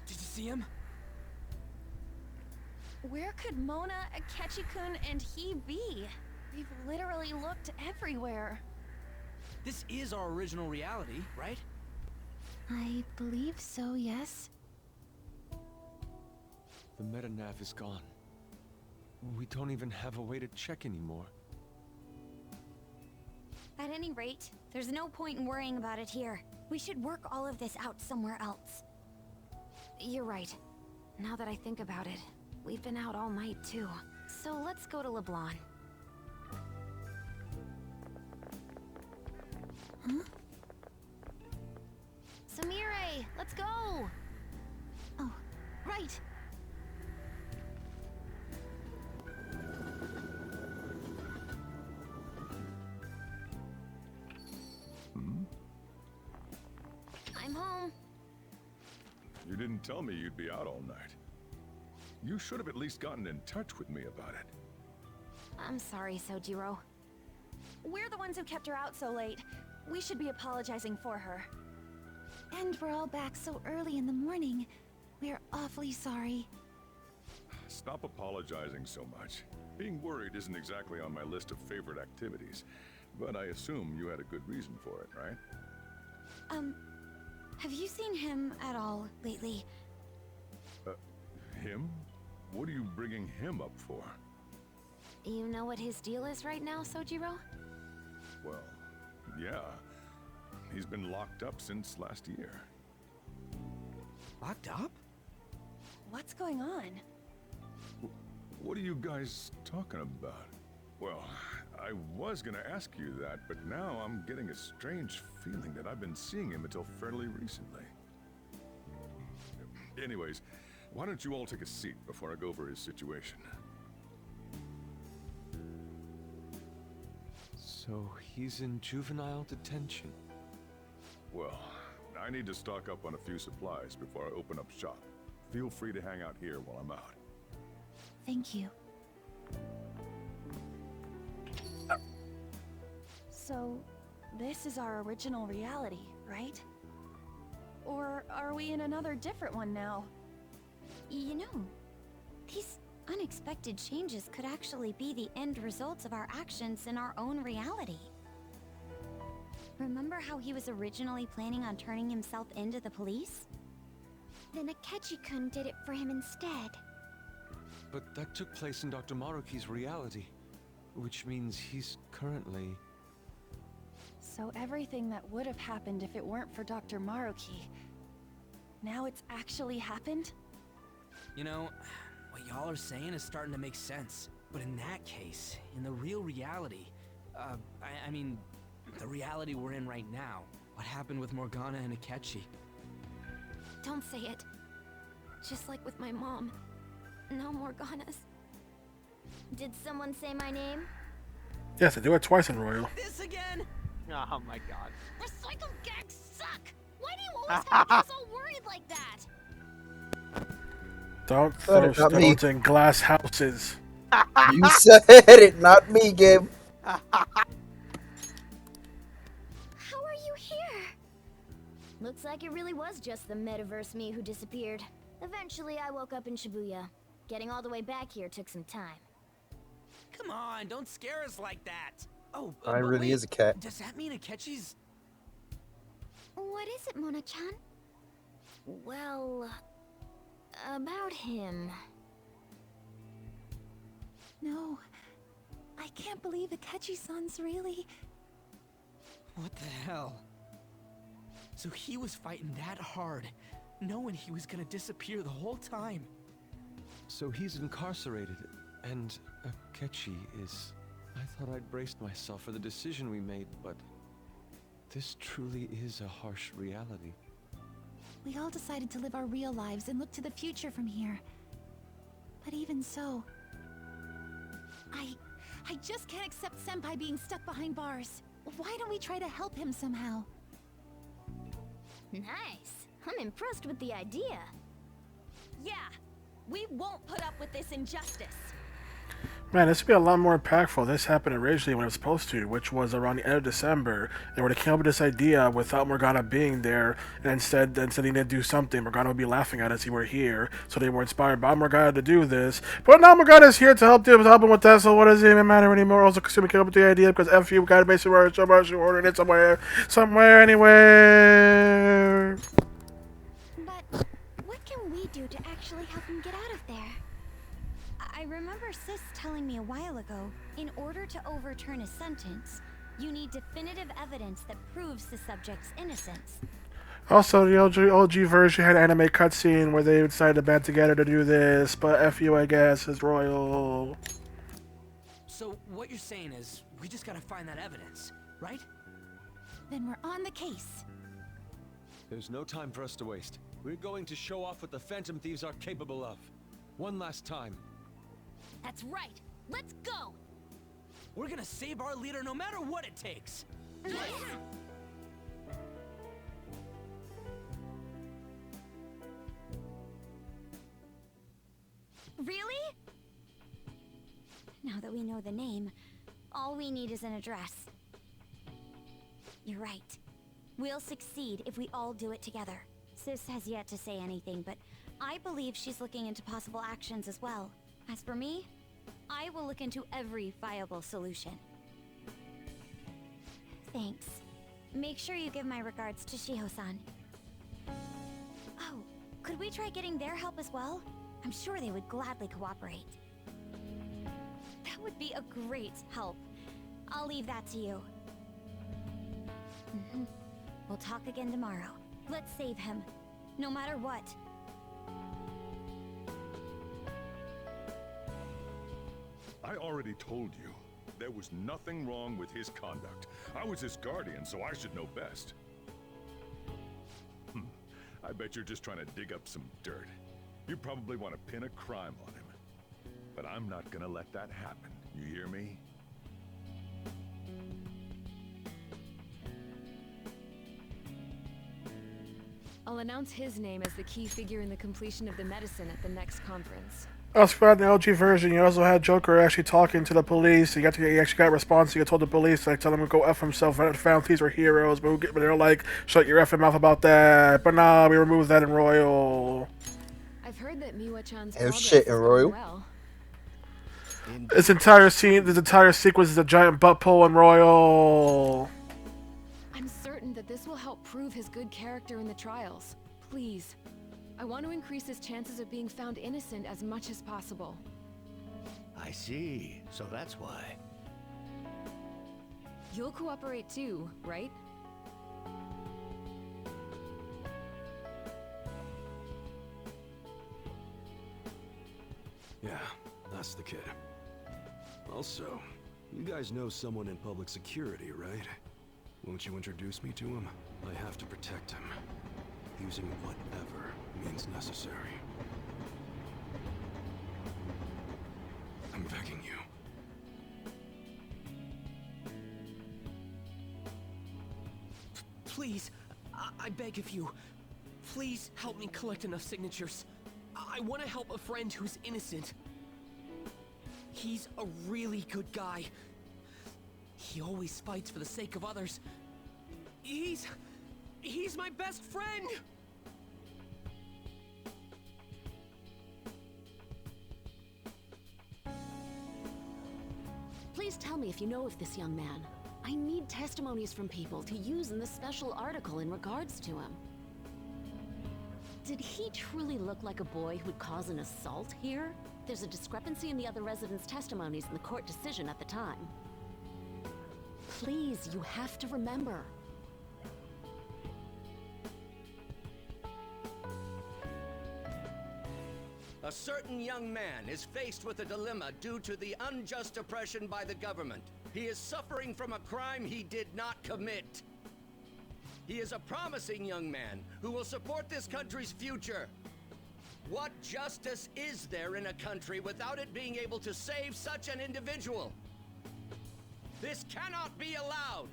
Did you see him? Where could Mona, Akechi-kun, and he be? We've literally looked everywhere. This is our original reality, right? I believe so, yes. The metanav is gone. We don't even have a way to check anymore. At any rate, there's no point in worrying about it here. We should work all of this out somewhere else. You're right. Now that I think about it, we've been out all night too. So let's go to LeBlanc. Huh? Samire, let's go! Oh, right. I'm home. You didn't tell me you'd be out all night. You should have at least gotten in touch with me about it. I'm sorry, Sojiro. We're the ones who kept her out so late. We should be apologizing for her. And we're all back so early in the morning. We're awfully sorry. Stop apologizing so much. Being worried isn't exactly on my list of favorite activities, but I assume you had a good reason for it, right? Have you seen him at all lately? Him? What are you bringing him up for? You know what his deal is right now, Sojiro? Well, yeah. He's been locked up since last year. Locked up? What's going on? What are you guys talking about? Well, I was gonna ask you that, but now I'm getting a strange feeling that I've been seeing him until fairly recently. Anyways, why don't you all take a seat before I go over his situation? So he's in juvenile detention. Well, I need to stock up on a few supplies before I open up shop. Feel free to hang out here while I'm out. Thank you. So, this is our original reality, right? Or are we in another different one now? You know, these unexpected changes could actually be the end results of our actions in our own reality. Remember how he was originally planning on turning himself into the police? Then Akechi-kun did it for him instead. But that took place in Dr. Maruki's reality, which means he's currently... So everything that would have happened if it weren't for Dr. Maruki, now it's actually happened? You know, what y'all are saying is starting to make sense. But in that case, in the real reality, I mean, the reality we're in right now, what happened with Morgana and Akechi? Don't say it. Just like with my mom. No Morganas. Did someone say my name? Yes, I do it twice in Royal. This again? Oh my god. Recycle gags suck! Why do you always have to get so worried like that? Don't throw Not me. stones in glass houses. You said it, not me, Gabe. How are you here? Looks like it really was just the metaverse me who disappeared. Eventually, I woke up in Shibuya. Getting all the way back here took some time. Come on, don't scare us like that. Oh, I but really wait, is a cat. Does that mean Akechi's... What is it, Mona-chan? Well, about him. No, I can't believe Akechi-san's really... What the hell? So he was fighting that hard, knowing he was gonna disappear the whole time. So he's incarcerated, and Akechi is... I thought I'd braced myself for the decision we made, but... this truly is a harsh reality. We all decided to live our real lives and look to the future from here. But even so... I just can't accept Senpai being stuck behind bars. Why don't we try to help him somehow? Nice. I'm impressed with the idea. Yeah, we won't put up with this injustice. Man, this would be a lot more impactful. This happened originally when it was supposed to, which was around the end of December. They were to come up with this idea without Morgana being there, and instead they didn't do something. Morgana would be laughing at us. He were here, so they were inspired by Morgana to do this. But now Morgana's here to help him with that. So what does it even matter anymore? Also, we came up with the idea because F you gotta basically ordering it somewhere, anywhere. But what can we do to actually help him get out of there? I remember Sis telling me a while ago, in order to overturn a sentence, you need definitive evidence that proves the subject's innocence. Also, the OG version had an anime cutscene where they decided to band together to do this, but F you, I guess, is Royal. So what you're saying is, we just gotta find that evidence, right? Then we're on the case. There's no time for us to waste. We're going to show off what the Phantom Thieves are capable of. One last time. That's right. Let's go. We're gonna save our leader no matter what it takes. Really? Now that we know the name, all we need is an address. You're right. We'll succeed if we all do it together. Sis has yet to say anything, but I believe she's looking into possible actions as well. As for me, I will look into every viable solution. Thanks. Make sure you give my regards to Shiho-san. Oh, could we try getting their help as well? I'm sure they would gladly cooperate. That would be a great help. I'll leave that to you. We'll talk again tomorrow. Let's save him, no matter what. I already told you, there was nothing wrong with his conduct. I was his guardian, so I should know best. I bet you're just trying to dig up some dirt. You probably want to pin a crime on him. But I'm not gonna let that happen, you hear me? I'll announce his name as the key figure in the completion of the medicine at the next conference. Also, in the LG version, you also had Joker actually talking to the police. He actually got a response. He told the police, like, tell him to go F himself. The Phantom Thieves were heroes, but they're like, shut your effing mouth about that. But nah, we removed that in Royal. I've heard that Miwa-chan's Oh shit, in Royal. well. This entire sequence is a giant butt pull in Royal. I'm certain that this will help prove his good character in the trials. Please. I want to increase his chances of being found innocent as much as possible. I see. So that's why. You'll cooperate too, right? Yeah, that's the kid. Also, you guys know someone in public security, right? Won't you introduce me to him? I have to protect him. Using whatever means necessary. I'm begging you. Please, I beg of you. Please help me collect enough signatures. I want to help a friend who's innocent. He's a really good guy. He always fights for the sake of others. He's my best friend! Please tell me if you know of this young man. I need testimonies from people to use in the special article in regards to him. Did he truly look like a boy who would cause an assault here? There's a discrepancy in the other residents' testimonies in the court decision at the time. Please, you have to remember. A certain young man is faced with a dilemma due to the unjust oppression by the government. He is suffering from a crime he did not commit. He is a promising young man who will support this country's future. What justice is there in a country without it being able to save such an individual? This cannot be allowed!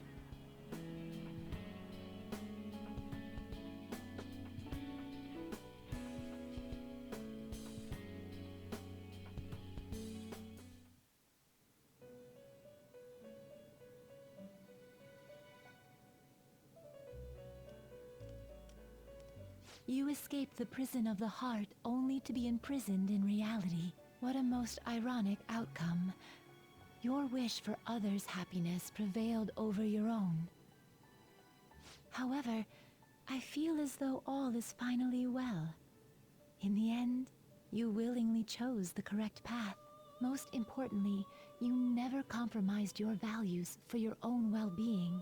You escape the prison of the heart only to be imprisoned in reality. What a most ironic outcome. Your wish for others' happiness prevailed over your own. However, I feel as though all is finally well. In the end, you willingly chose the correct path. Most importantly, you never compromised your values for your own well-being.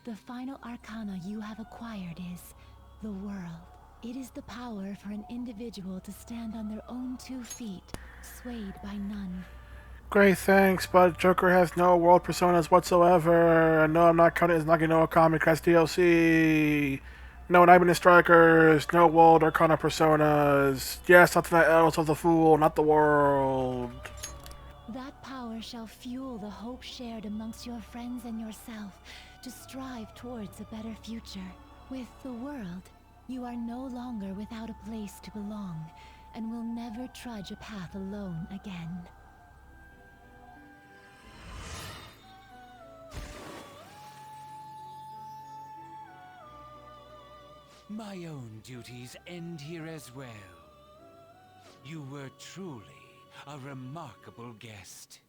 The final arcana you have acquired is the world. It is the power for an individual to stand on their own 2 feet, swayed by none. Great, thanks, but Joker has no world personas whatsoever. No, I'm not counting as Nagano Kami Class DLC. No Nightmare Strikers, no world arcana personas. Yes, something else of the fool, not the world. That power shall fuel the hope shared amongst your friends and yourself to strive towards a better future. With the world, you are no longer without a place to belong, and will never trudge a path alone again. My own duties end here as well. You were truly a remarkable guest.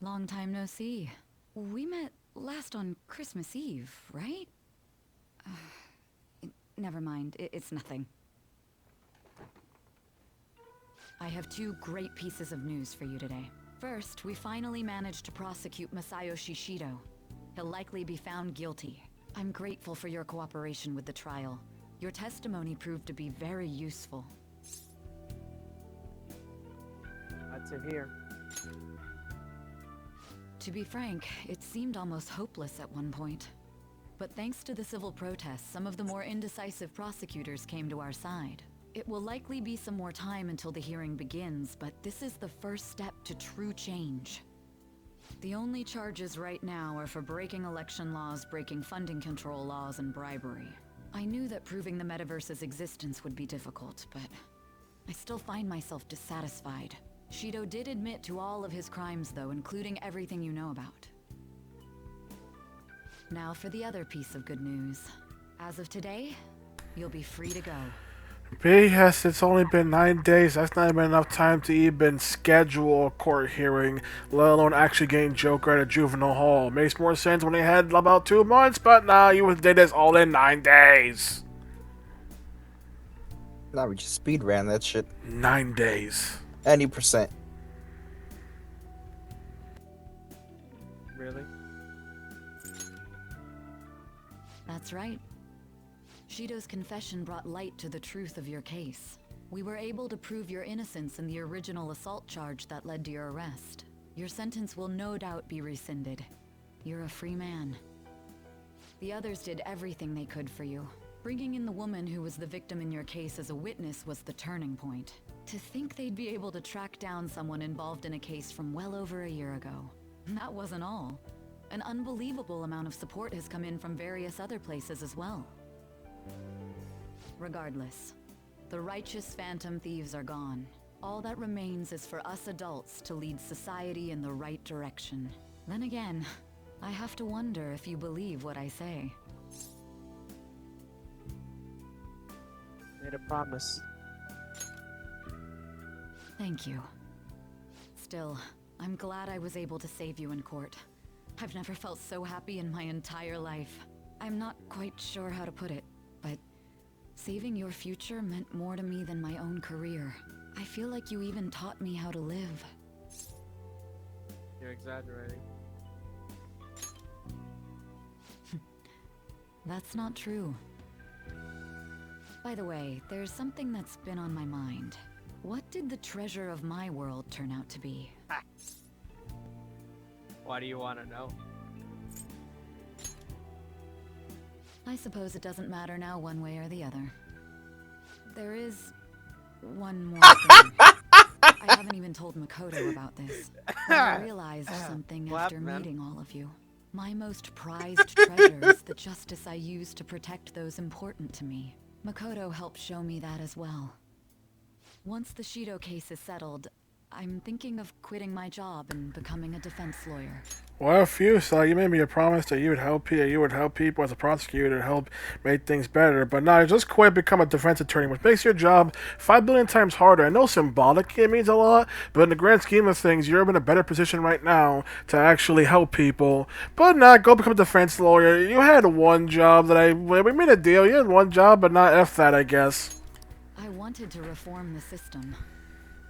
Long time no see. We met last on Christmas Eve, right? Never mind, it's nothing. I have 2 great pieces of news for you today. First, we finally managed to prosecute Masayo Shishido. He'll likely be found guilty. I'm grateful for your cooperation with the trial. Your testimony proved to be very useful. Glad to hear. To be frank, it seemed almost hopeless at one point. But thanks to the civil protests, some of the more indecisive prosecutors came to our side. It will likely be some more time until the hearing begins, but this is the first step to true change. The only charges right now are for breaking election laws, breaking funding control laws, and bribery. I knew that proving the metaverse's existence would be difficult, but I still find myself dissatisfied. Shido did admit to all of his crimes, though, including everything you know about. Now for the other piece of good news. As of today, you'll be free to go. Yes, it's only been 9 days. That's not even enough time to even schedule a court hearing, let alone actually getting Joker at a juvenile hall. Makes more sense when they had about 2 months, but nah, you did this all in 9 days. Nah, we just speed ran that shit. 9 days. Any percent. Really? That's right. Shido's confession brought light to the truth of your case. We were able to prove your innocence in the original assault charge that led to your arrest. Your sentence will no doubt be rescinded. You're a free man. The others did everything they could for you. Bringing in the woman who was the victim in your case as a witness was the turning point. To think they'd be able to track down someone involved in a case from well over a year ago. That wasn't all. An unbelievable amount of support has come in from various other places as well. Regardless, the righteous phantom thieves are gone. All that remains is for us adults to lead society in the right direction. Then again, I have to wonder if you believe what I say. Made a promise. Thank you. Still, I'm glad I was able to save you in court. I've never felt so happy in my entire life. I'm not quite sure how to put it, but saving your future meant more to me than my own career. I feel like you even taught me how to live. You're exaggerating. That's not true. By the way, there's something that's been on my mind. What did the treasure of my world turn out to be? Why do you want to know? I suppose it doesn't matter now one way or the other. There is one more thing. I haven't even told Makoto about this. But I realized something What after happened, man? meeting all of you. My most prized treasure is the justice I use to protect those important to me. Makoto helped show me that as well. Once the Shido case is settled, I'm thinking of quitting my job and becoming a defense lawyer. Well, phew, so you made me a promise that you would help people as a prosecutor to help make things better, but now you just quit, become a defense attorney, which makes your job 5 billion times harder. I know symbolically it means a lot, but in the grand scheme of things, you're in a better position right now to actually help people. But not go become a defense lawyer. You had one job we made a deal. You had one job, but not F that, I guess. I wanted to reform the system,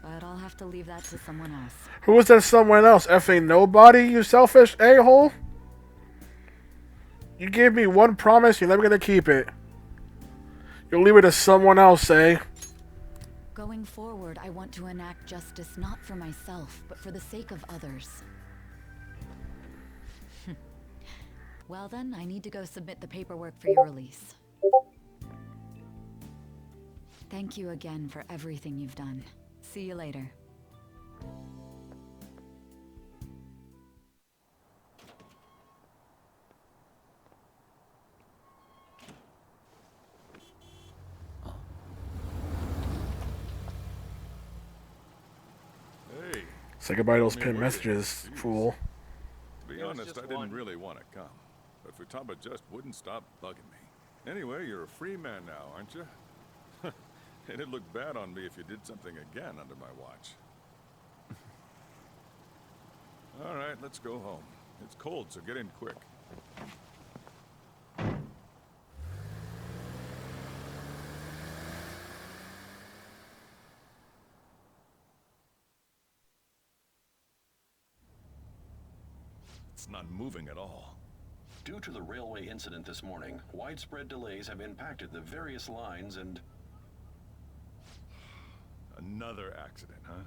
but I'll have to leave that to someone else. Who is that someone else? Effing nobody, you selfish a-hole? You gave me one promise, you're never gonna keep it. You'll leave it to someone else, eh? Going forward, I want to enact justice not for myself, but for the sake of others. Well then, I need to go submit the paperwork for your release. Thank you again for everything you've done. See you later. Hey. Say goodbye to those I mean, pinned what is messages, it? fool. To be honest, I didn't really want to come, but Futaba just wouldn't stop bugging me. Anyway, you're a free man now, aren't you? It'd look bad on me if you did something again under my watch. All right, let's go home. It's cold, so get in quick. It's not moving at all. Due to the railway incident this morning, widespread delays have impacted the various lines and... Another accident, huh?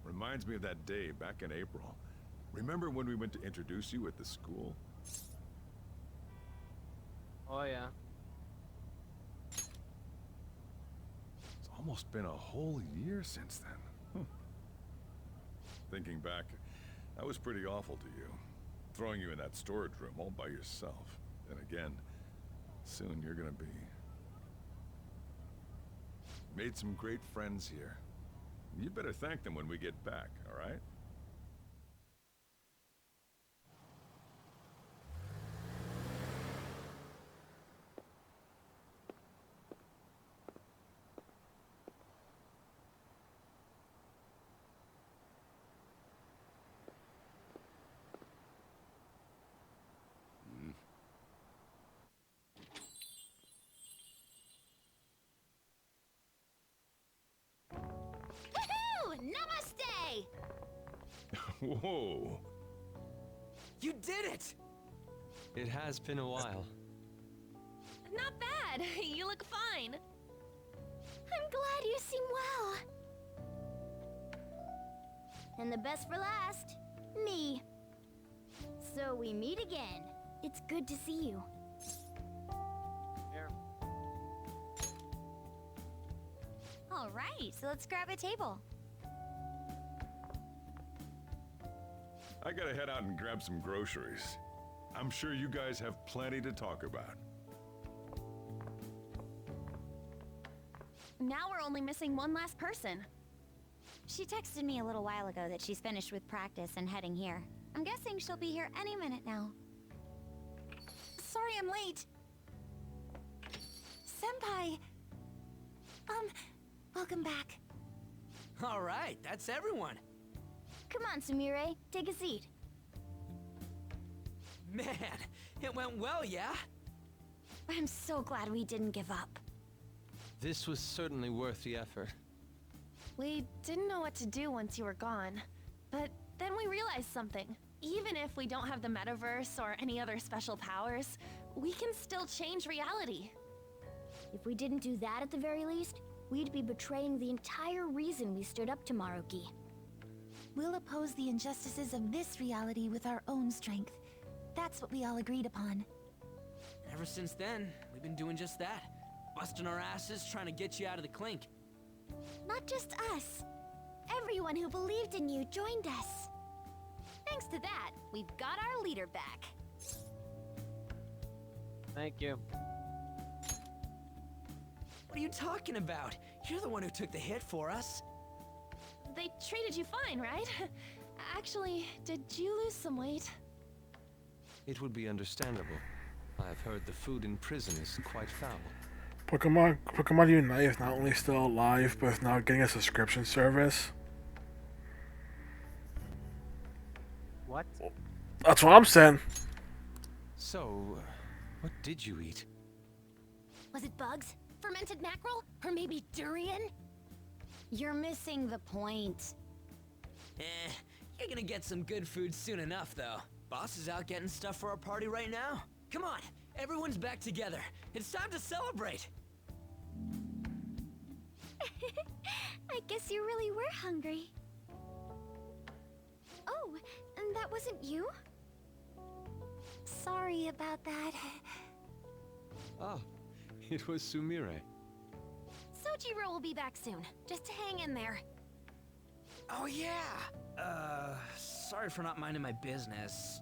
Reminds me of that day back in April. Remember when we went to introduce you at the school? Oh yeah. It's almost been a whole year since then. Thinking back, I was pretty awful to you. Throwing you in that storage room all by yourself. And again, soon you're gonna be. Made some great friends here. You better thank them when we get back, all right? Namaste! Whoa. You did it! It has been a while. Not bad. You look fine. I'm glad you seem well. And the best for last, me. So we meet again. It's good to see you. Here. All right, so let's grab a table. I gotta head out and grab some groceries. I'm sure you guys have plenty to talk about. Now we're only missing one last person. She texted me a little while ago that she's finished with practice and heading here. I'm guessing she'll be here any minute now. Sorry I'm late. Senpai. Welcome back. All right, that's everyone. Come on, Sumire. Take a seat. Man, it went well, yeah? I'm so glad we didn't give up. This was certainly worth the effort. We didn't know what to do once you were gone, But then we realized something. Even if we don't have the metaverse or any other special powers, we can still change reality. If we didn't do that at the very least, we'd be betraying the entire reason we stood up to Maruki. We'll oppose the injustices of this reality with our own strength. That's what we all agreed upon. Ever since then, we've been doing just that. Busting our asses trying to get you out of the clink. Not just us. Everyone who believed in you joined us. Thanks to that, we've got our leader back. Thank you. What are you talking about? You're the one who took the hit for us. They treated you fine, right? Actually, did you lose some weight? It would be understandable. I've heard the food in prison is quite foul. Pokemon Unite is not only still alive, but is now getting a subscription service. What? That's what I'm saying. So, what did you eat? Was it bugs? Fermented mackerel? Or maybe durian? You're missing the point. You're gonna get some good food soon enough, though. Boss is out getting stuff for our party right now. Come on, everyone's back together. It's time to celebrate. I guess you really were hungry. Oh, and that wasn't you? Sorry about that. Ah, it was Sumire. Sojiro will be back soon. Just hang in there. Oh yeah! Sorry for not minding my business.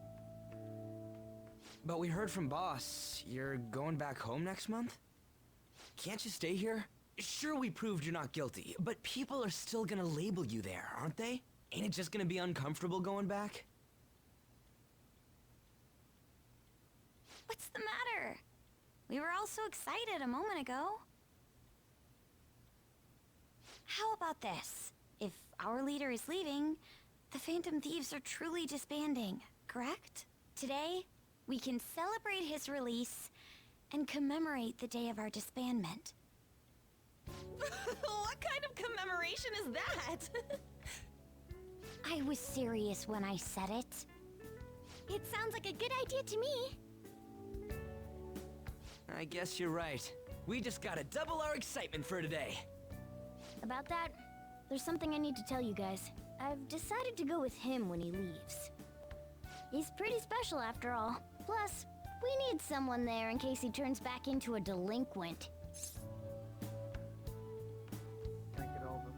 But we heard from Boss. You're going back home next month? Can't you stay here? Sure, we proved you're not guilty, but people are still gonna label you there, aren't they? Ain't it just gonna be uncomfortable going back? What's the matter? We were all so excited a moment ago. How about this? If our leader is leaving, the Phantom Thieves are truly disbanding, correct? Today, we can celebrate his release and commemorate the day of our disbandment. What kind of commemoration is that? I was serious when I said it. It sounds like a good idea to me. I guess you're right. We just gotta double our excitement for today. About that, there's something I need to tell you guys. I've decided to go with him when he leaves. He's pretty special after all. Plus, we need someone there in case he turns back into a delinquent. Think it over.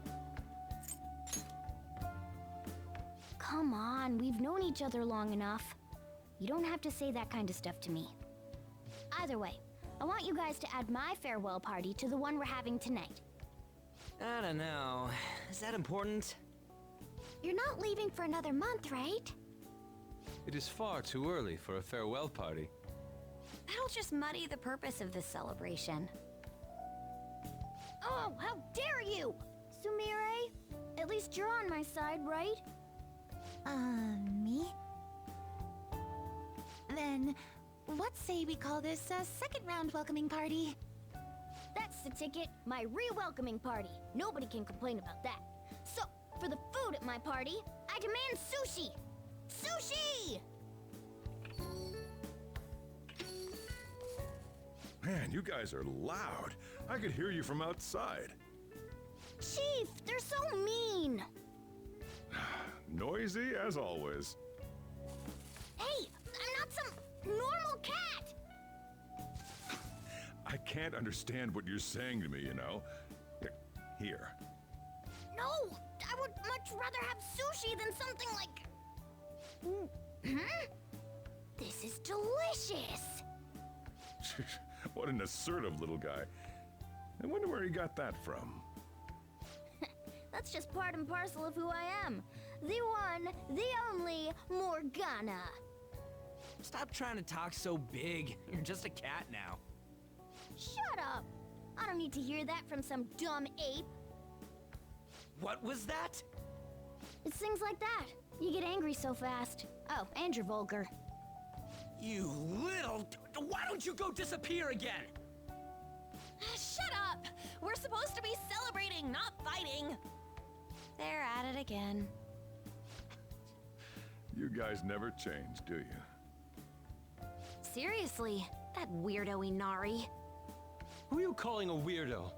Come on, we've known each other long enough. You don't have to say that kind of stuff to me. Either way, I want you guys to add my farewell party to the one we're having tonight. I don't know. Is that important? You're not leaving for another month, right? It is far too early for a farewell party. That'll just muddy the purpose of this celebration. Oh, how dare you! Sumire, at least you're on my side, right? Me? Then, what say we call this a second round welcoming party? That's the ticket, my re-welcoming party. Nobody can complain about that. So, for the food at my party, I demand sushi! Sushi! Man, you guys are loud. I could hear you from outside. Chief, they're so mean! Noisy as always. Hey, I'm not some normal cat! I can't understand what you're saying to me, you know? Here. No! I would much rather have sushi than something like... This is delicious! What an assertive little guy. I wonder where he got that from. That's just part and parcel of who I am. The one, the only Morgana. Stop trying to talk so big. You're just a cat now. Shut up! I don't need to hear that from some dumb ape. What was that? It's things like that. You get angry so fast. Oh, and you're vulgar. You little... Why don't you go disappear again? Shut up! We're supposed to be celebrating, not fighting. They're at it again. You guys never change, do you? Seriously, that weirdo Inari. Who are you calling a weirdo?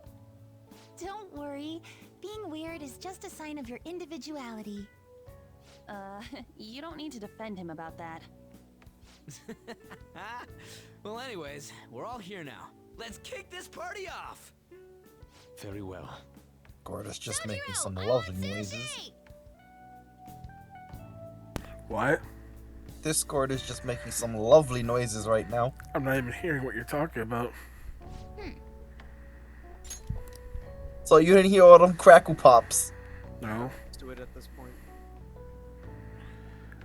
Don't worry. Being weird is just a sign of your individuality. You don't need to defend him about that. Well, anyways, we're all here now. Let's kick this party off! Very well. Gordo's just making some lovely noises. What? Discord is just making some lovely noises right now. I'm not even hearing what you're talking about. So you didn't hear all them crackle pops? No. Let's do it at this point.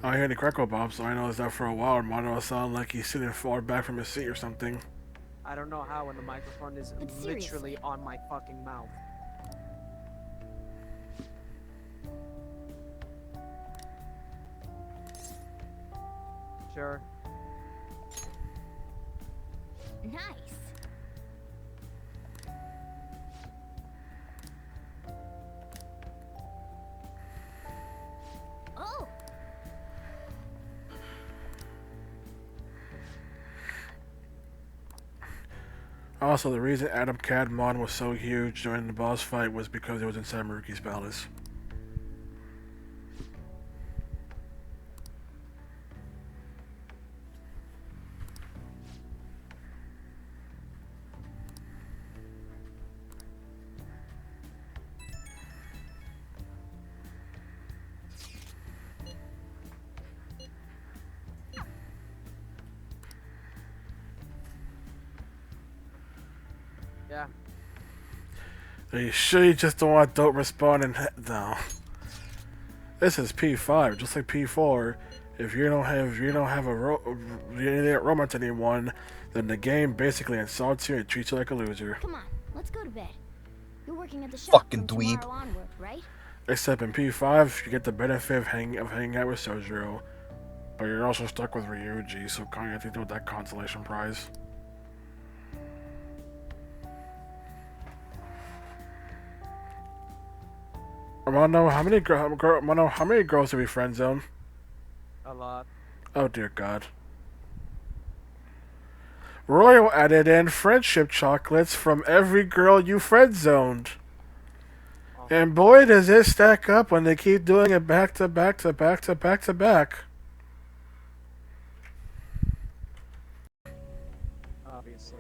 I hear the crackle pops, so I know it's that for a while. Mono sound like he's sitting far back from his seat or something. I don't know how when the microphone is But seriously. literally on my fucking mouth. Sure. Nice. Oh. Also, the reason Adam Cadmon was so huge during the boss fight was because it was inside Maruki's palace. Yeah. Are you sure you just don't want don't respond and no? This is P5, just like P4. If you don't have you didn't romance anyone, then the game basically insults you and treats you like a loser. Come on, let's go to bed. You're working at the shop Fucking from dweeb. tomorrow onward, right? Except in P5, you get the benefit of hanging out with Sojiro, but you're also stuck with Ryuji, so kind of have to do that consolation prize. Mono, how many girls do we friend zone? A lot. Oh dear God. Royal added in friendship chocolates from every girl you friend zoned. And boy does it stack up when they keep doing it back to back to back to back to back. Obviously.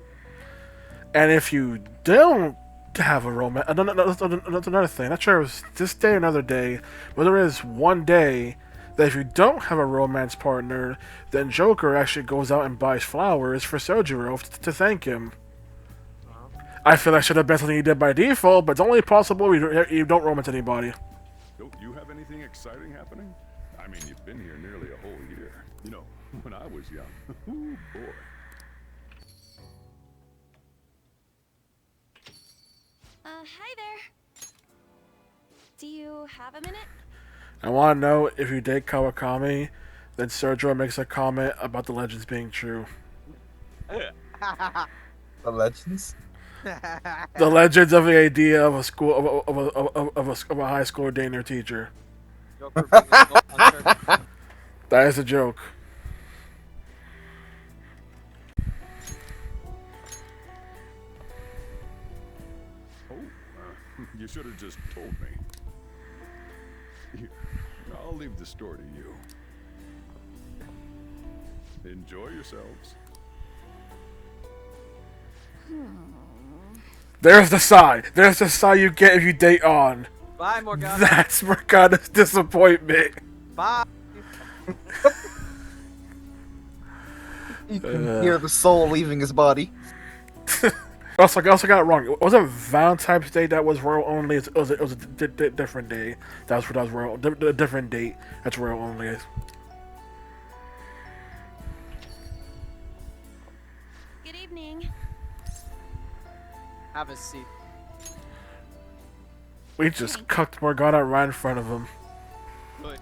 And if you don't have a romance, that's another thing. Not sure it was this day or another day, but there is one day that if you don't have a romance partner, then Joker actually goes out and buys flowers for Sojiro to thank him. I feel that should have been something you did by default, but it's only possible you don't romance anybody. Don't you have anything exciting happening? I mean, you've been here nearly a whole year. You know, when I was young. Ooh, boy. Hi there. Do you have a minute? I want to know if you date Kawakami, then Sojiro makes a comment about the legends being true. The legends? The legends of the idea of a school of a high school dating their teacher. Joker being a gold hunter. That is a joke. You should have just told me. Here, I'll leave the store to you. Enjoy yourselves. There's the sigh. There's the sigh you get if you date on. Bye, Morgana. That's Morgana's disappointment. Bye. You can hear the soul leaving his body. I also got it wrong. It wasn't Valentine's Day that was royal only. It was a different day. That was royal. A different date. That's royal only. Good evening. Have a seat. We just cucked Morgana right in front of him. Good.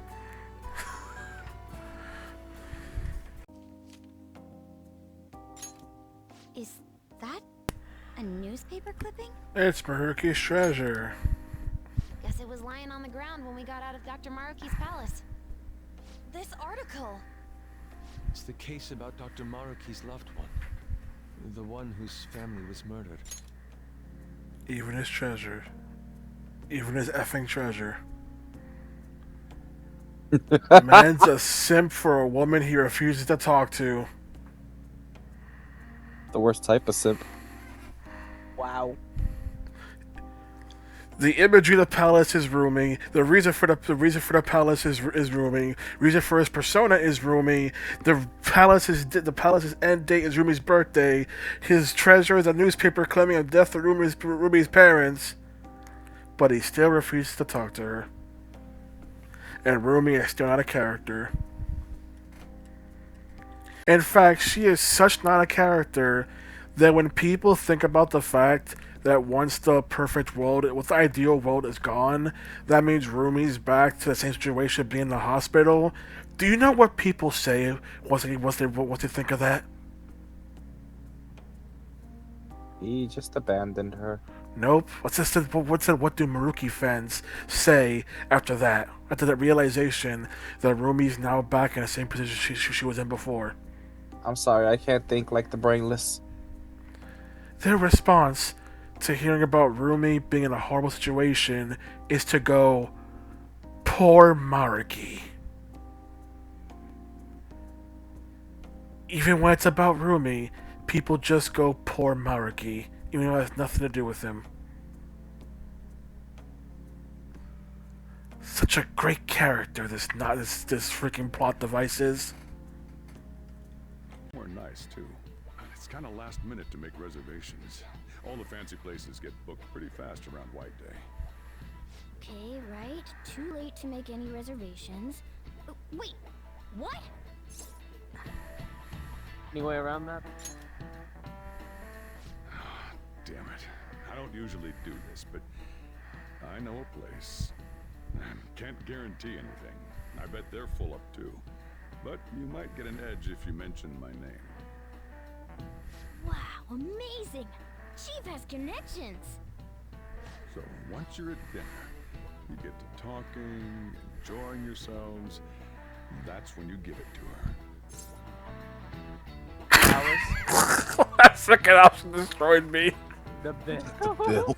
Is that a newspaper clipping? It's Maruki's treasure. Guess it was lying on the ground when we got out of Dr. Maruki's palace. This article. It's the case about Dr. Maruki's loved one. The one whose family was murdered. Even his treasure. Even his effing treasure. Man's a simp for a woman he refuses to talk to. The worst type of simp. Wow. The imagery of the palace is roomy. The reason for the palace is roomy. Reason for his persona is roomy. The palace's end date is Rumi's birthday. His treasure is a newspaper claiming the death of Rumi's parents. But he still refuses to talk to her. And Rumi is still not a character. In fact, she is such not a character that when people think about the fact that once the perfect world, with the ideal world is gone, that means Rumi's back to the same situation being in the hospital. Do you know what people say once they think of that? He just abandoned her. Nope. What do Maruki fans say after that? After that realization that Rumi's now back in the same position she was in before? I'm sorry, I can't think like the brainless. Their response to hearing about Rumi being in a horrible situation is to go, poor Maruki. Even when it's about Rumi, people just go, poor Maruki, even though it has nothing to do with him. Such a great character, this freaking plot device is. We're nice, too. It's kind of last minute to make reservations. All the fancy places get booked pretty fast around White Day. Okay, right. Too late to make any reservations. Wait, what? Any way around that? Damn it. I don't usually do this, but I know a place. Can't guarantee anything. I bet they're full up too. But you might get an edge if you mention my name. Wow, amazing! Chief has connections! So once you're at dinner, you get to talking, enjoying yourselves. That's when you give it to her. Alice? That second option destroyed me. The bill. Bill.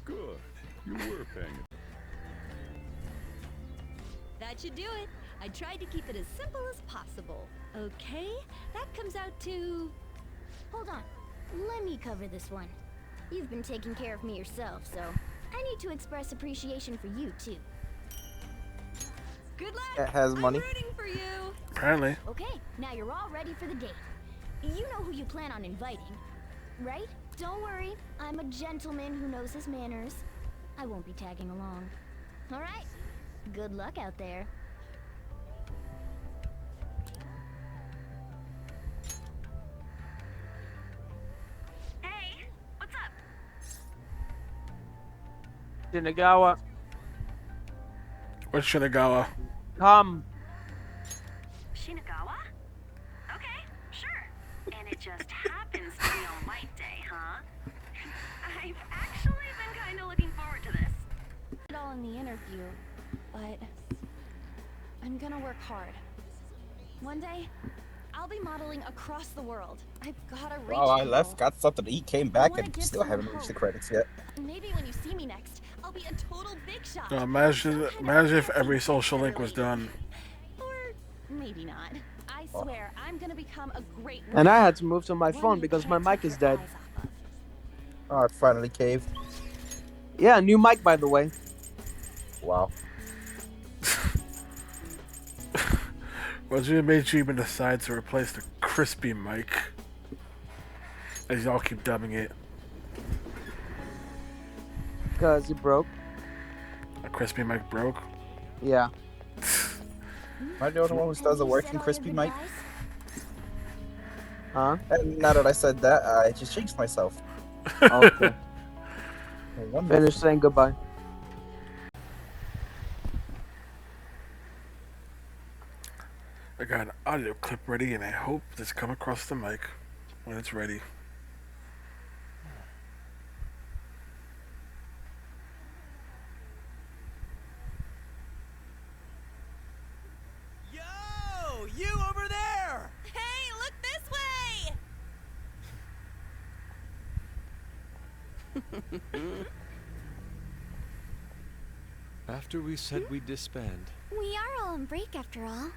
Good. You were paying it. That should do it. I tried to keep it as simple as possible. Okay, that comes out to... Hold on. Let me cover this one. You've been taking care of me yourself, so I need to express appreciation for you, too. Good luck! It has money. I'm rooting for you! Apparently. Okay, now you're all ready for the date. You know who you plan on inviting, right? Don't worry, I'm a gentleman who knows his manners. I won't be tagging along. All right? Good luck out there. Hey, what's up? Shinagawa, What's Shinagawa? come. Shinagawa? Okay, sure. And it just happens to be on White Day, huh? I've actually been kind of looking forward to this. It all in the interview, but I'm gonna work hard. One day, I'll be modeling across the world. I've gotta reach Wow, I people. left, got something to eat, came back, wanna and give still some haven't reached the hope. credits yet. Maybe when you see me next, I'll be a total big shot. Imagine if every social link was done. Or maybe not. I swear, I'm gonna become a great And I had to move to my phone because my mic is dead. Oh, it finally caved. Yeah, new mic by the way. Wow. What made you even decide to replace the crispy mic? As y'all keep dubbing it. Because it broke. A crispy mic broke? Yeah. Am I the only one who still has a working crispy mic? Huh? And now that I said that, I just jinxed myself. Okay. Wonderful. Finish saying goodbye. I got an audio clip ready and I hope this come across the mic when it's ready. After we said we'd disband. We are all on break after all.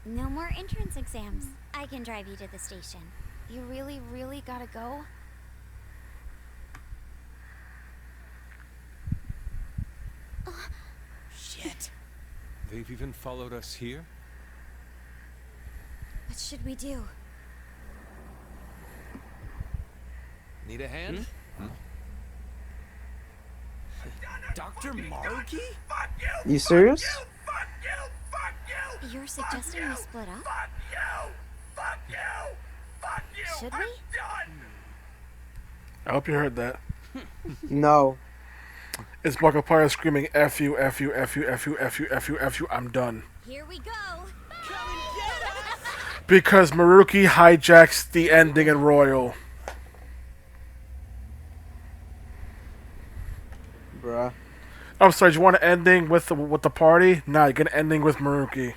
No more entrance exams. I can drive you to the station. You really, really gotta go? Shit. They've even followed us here? What should we do? Need a hand? Dr. Maruki? You serious? You're suggesting we split up? Should we? I hope you heard that. No. It's Markiplier screaming F you, F you, F you, F you, F you, F you, F you, I'm done. Here we go. Because Maruki hijacks the ending in Royal. Bruh. I'm sorry, you want an ending with the party? Nah, you get an ending with Maruki.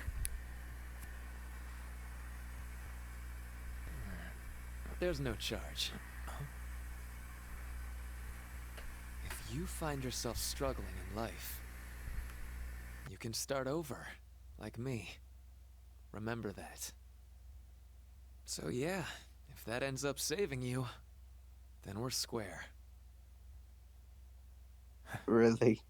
There's no charge. If you find yourself struggling in life, you can start over, like me. Remember that. So yeah, if that ends up saving you, then we're square. Really?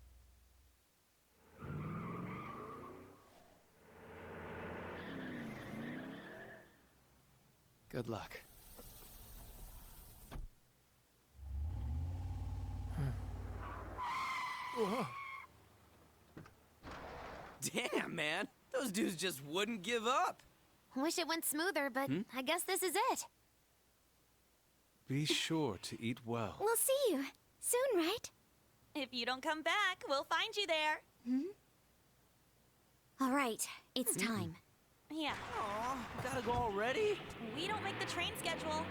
Good luck. Whoa. Damn, man. Those dudes just wouldn't give up. Wish it went smoother, but I guess this is it. Be sure to eat well. We'll see you soon, right? If you don't come back, we'll find you there. All right, it's time. Yeah. Aw, gotta go already? We don't make the train schedule.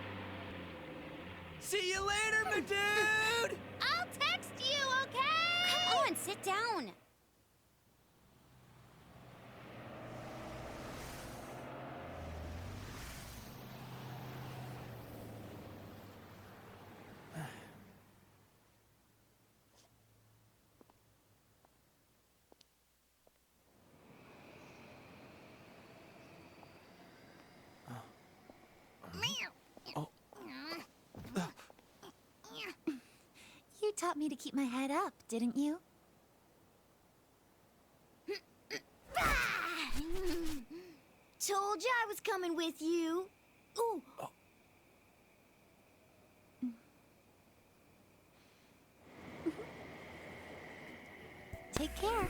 See you later, my dude! I'll text you, okay? Come on, sit down. You taught me to keep my head up, didn't you? Told you I was coming with you. Ooh. Take care.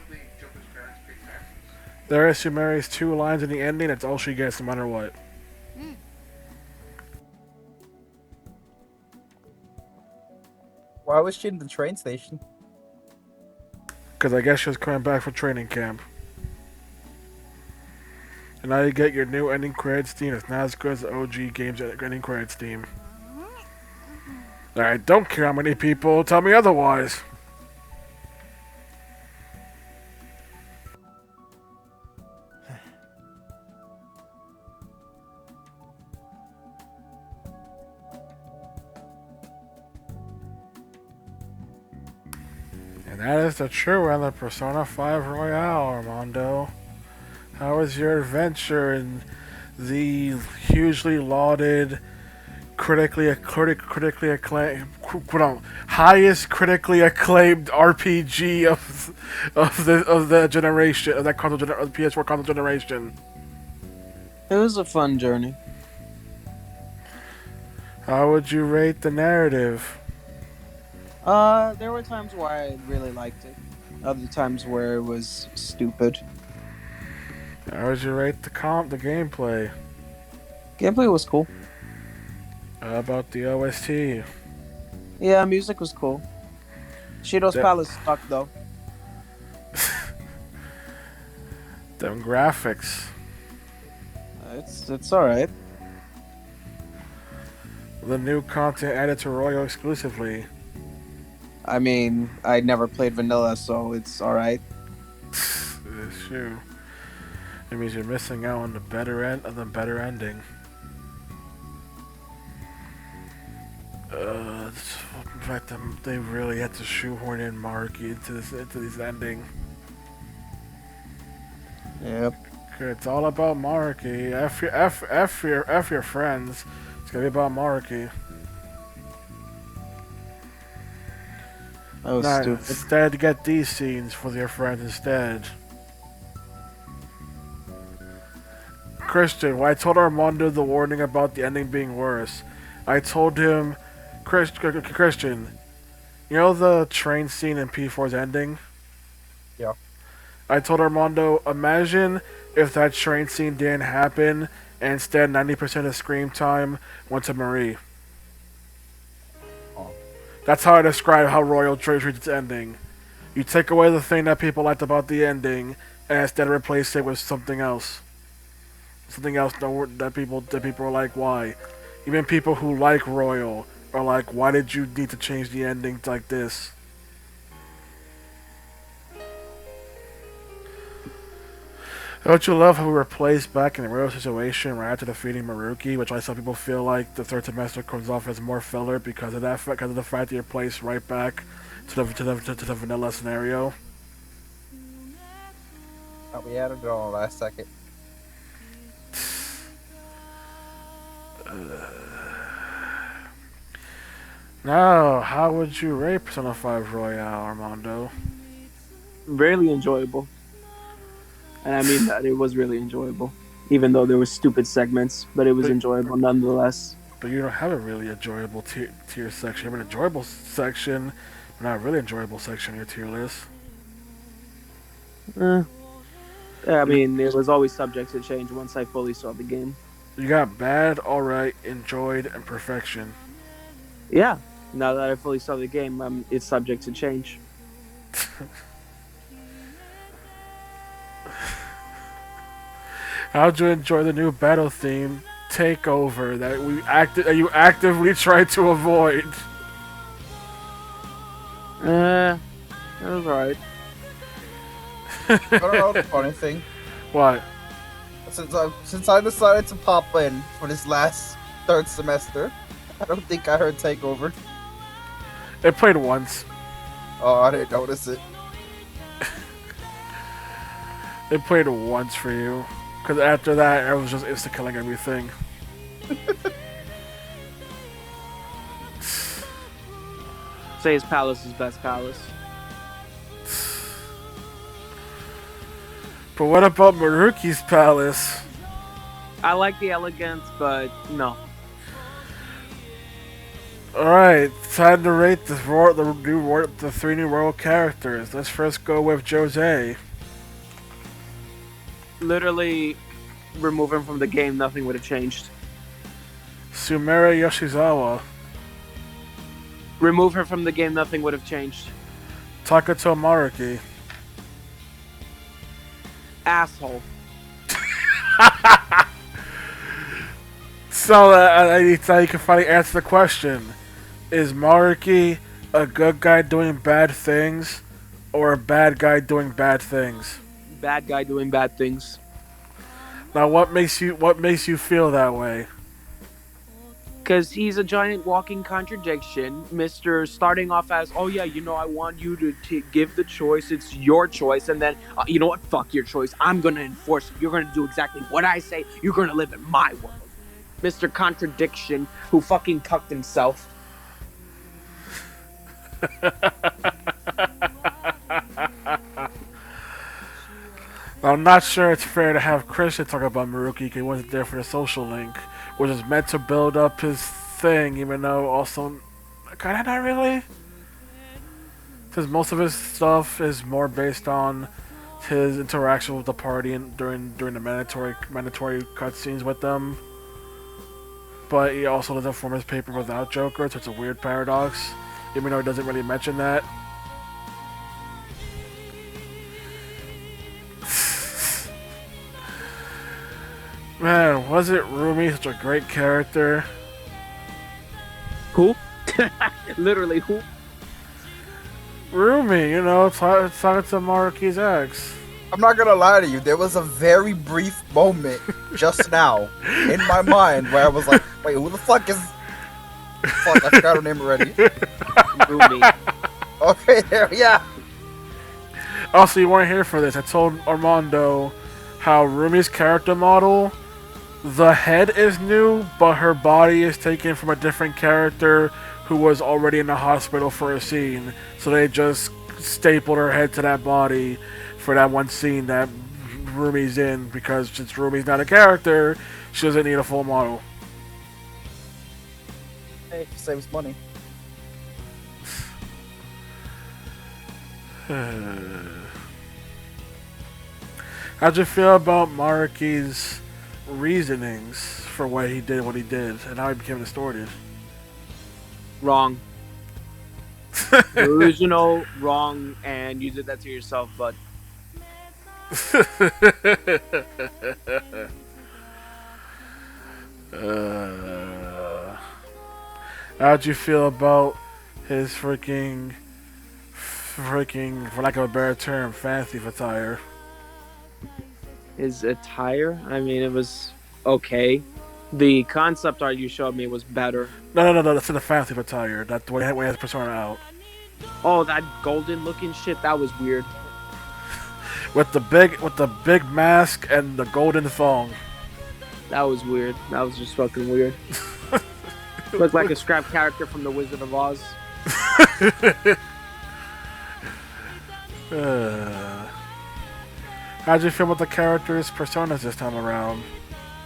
There is she marries 2 lines in the ending. That's all she gets, no matter what. Why was she in the train station? Because I guess she was coming back from training camp. And now you get your new ending credits theme. It's not as good as the OG game's ending credits theme. I don't care how many people tell me otherwise. And that is the true end of Persona 5 Royale, Armando. How was your adventure in the hugely lauded, critically acclaimed, highest critically acclaimed RPG of the generation, of that console, of the PS4 console generation? It was a fun journey. How would you rate the narrative? There were times where I really liked it. Other times where it was stupid. How would you rate the gameplay? Gameplay was cool. How about the OST? Yeah, music was cool. Shido's Palace sucked though. Them graphics. It's alright. The new content added to Royal exclusively. I mean, I never played vanilla, so it's alright. It's true. It means you're missing out on the better ending. In fact, they really had to shoehorn in Maruki into this ending. Yep. It's all about Maruki. F your friends. It's gonna be about Maruki. Oh, Nah, stupid. instead, get these scenes for your friends instead. Christian, when I told Armando the warning about the ending being worse, I told him, Christian, you know the train scene in P4's ending? Yeah. I told Armando, imagine if that train scene didn't happen and instead 90% of screen time went to Marie. Oh. That's how I describe how Royal treats its ending. You take away the thing that people liked about the ending and instead replace it with something else. Something else that people are like, why? Even people who like Royal are like, why did you need to change the ending like this? Don't you love how we were placed back in the real situation right after defeating Maruki, which why some people feel like the third semester comes off as more filler because of that, because of the fact that you're placed right back to the vanilla scenario. Oh, we added it on last second. Now, how would you rate Persona 5 Royale, Armando? Really enjoyable. And I mean that, it was really enjoyable. Even though there were stupid segments, but it was enjoyable nonetheless. But you don't have a really enjoyable tier section. You have an enjoyable section, but not a really enjoyable section in your tier list. I mean, it was always subject to change once I fully saw the game. You got bad, alright, enjoyed, and perfection. Yeah, now that I fully saw the game, it's subject to change. How'd you enjoy the new battle theme, Takeover, that you actively tried to avoid? It was alright. I don't know the funny thing. What? Since I decided to pop in for this last third semester, I don't think I heard Takeover. It played once. Oh, I didn't notice it. It played once for you. Because after that, I was just insta-killing everything. Say his palace is best palace. But what about Maruki's palace? I like the elegance, but no. Alright, time to rate the three new royal characters. Let's first go with Jose. Literally, remove him from the game, nothing would have changed. Sumera Yoshizawa. Remove her from the game, nothing would have changed. Takato Maruki. Asshole. So, now you can finally answer the question. Is Maruki a good guy doing bad things, or a bad guy doing bad things? Bad guy doing bad things. Now, what makes you feel that way? Because he's a giant walking contradiction. Mr. starting off as, oh yeah, you know, I want you to give the choice. It's your choice. And then, you know what? Fuck your choice. I'm going to enforce it. You're going to do exactly what I say. You're going to live in my world. Mr. Contradiction, who fucking cucked himself. I'm not sure it's fair to have Christian talk about Maruki because he wasn't there for the social link, which is meant to build up his thing, even though also kinda not really. Because most of his stuff is more based on his interaction with the party and during the mandatory cutscenes with them. But he also doesn't form his paper without Joker, so it's a weird paradox, even though he doesn't really mention that. Man, wasn't Rumi such a great character? Who? Literally, who? Rumi, you know, talking to Maruki's ex. I'm not gonna lie to you, there was a very brief moment just now in my mind where I was like, wait, who the fuck is... Fuck, I forgot her name already. Rumi. Okay, there, yeah. Also, you weren't here for this. I told Armando how Rumi's character model, the head is new, but her body is taken from a different character who was already in the hospital for a scene. So they just stapled her head to that body for that one scene that Rumi's in, because since Rumi's not a character, she doesn't need a full model. Hey, saves money. How'd you feel about Maruki's reasonings for why he did what he did and how he became distorted? Wrong. Delusional, wrong, and you did that to yourself, bud. How'd you feel about his freaking, for lack of a better term, fancy attire? His attire? I mean, it was okay. The concept art you showed me was better. No, that's in the fancy attire. That's the way he has persona out. Oh, that golden looking shit, that was weird. With the big mask and the golden thong. That was weird. That was just fucking weird. Looked like a scrap character from The Wizard of Oz. How'd you feel about the characters' personas this time around?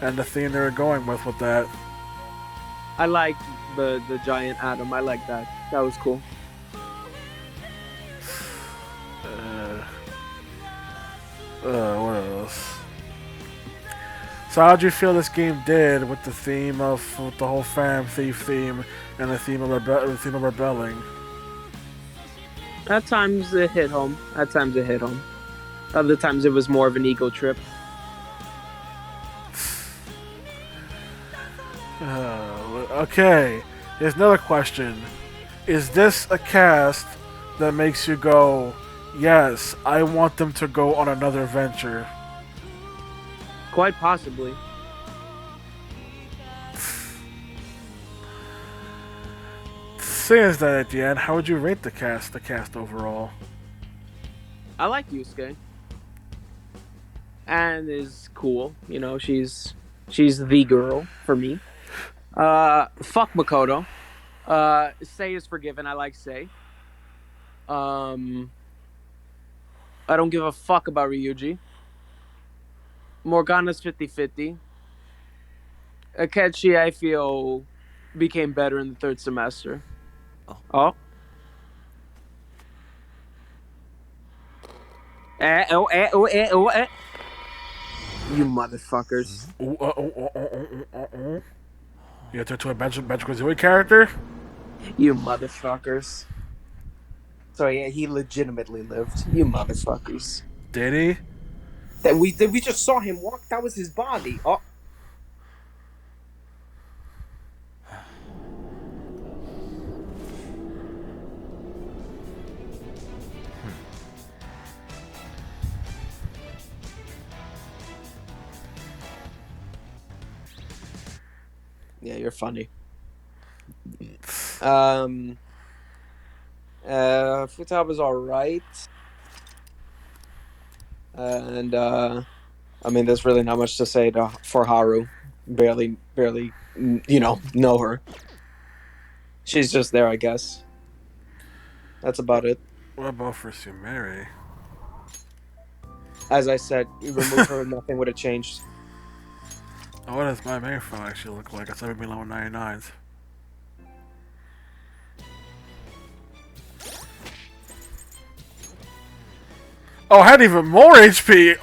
And the theme they were going with that? I like the giant Adam. I like that. That was cool. What else? So how'd you feel this game did with the theme of with the whole fam thief theme and the theme of rebelling? At times it hit home. Other times it was more of an ego trip. Okay, here's another question. Is this a cast that makes you go, yes, I want them to go on another venture? Quite possibly. Seeing as that at the end, how would you rate the cast overall? I like Yusuke. And is cool. You know, she's the girl for me. Fuck Makoto. Sei is forgiven. I like Sei. I don't give a fuck about Ryuji. Morgana's 50-50. Akechi, I feel, became better in the third semester. Oh. You motherfuckers. You turned to a Banjo-Kazooie character? You motherfuckers. So yeah, he legitimately lived. You motherfuckers. Did he? That we just saw him walk. That was his body. Oh. Yeah, you're funny. Futaba's alright. And, I mean, there's really not much to say for Haru. Barely, know her. She's just there, I guess. That's about it. What about for Sumeri? As I said, you remove her, nothing would have changed. Oh, what does my main file actually look like? It's never been level 99s. Oh, I had even more HP!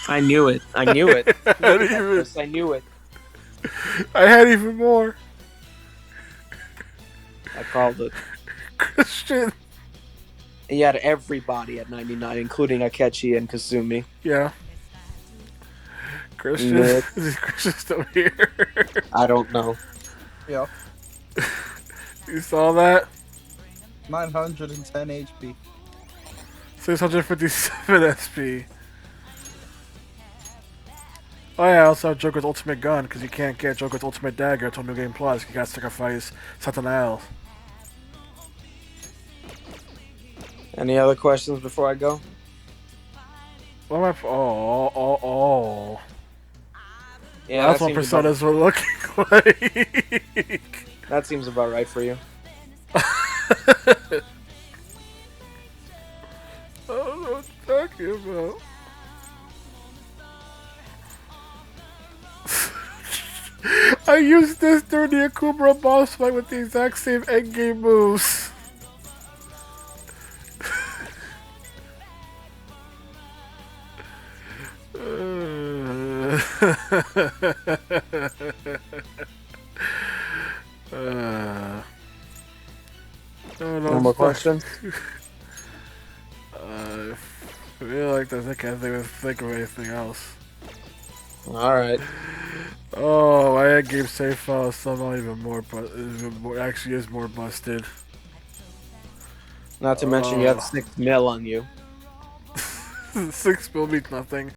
I knew it. I knew it. I knew it. I had even more. I called it. Christian. He had everybody at 99, including Akechi and Kazumi. Yeah. Christian? Is Christian still here? I don't know. Yeah. You saw that? 910 HP. 657 SP. Oh yeah, I also have Joker's ultimate gun, because you can't get Joker's ultimate dagger until New Game Plus. You gotta sacrifice something else. Any other questions before I go? What am I... Oh. Yeah, That's what personas were looking like. That seems about right for you. I don't know what you're talking about. I used this during the Akubra boss fight with the exact same endgame moves. No more questions? I feel like I can't think of anything else. Alright. Oh, my endgame save file is somehow even more, actually is more busted. Not to mention you have 6 mil on you. 6 mil means nothing.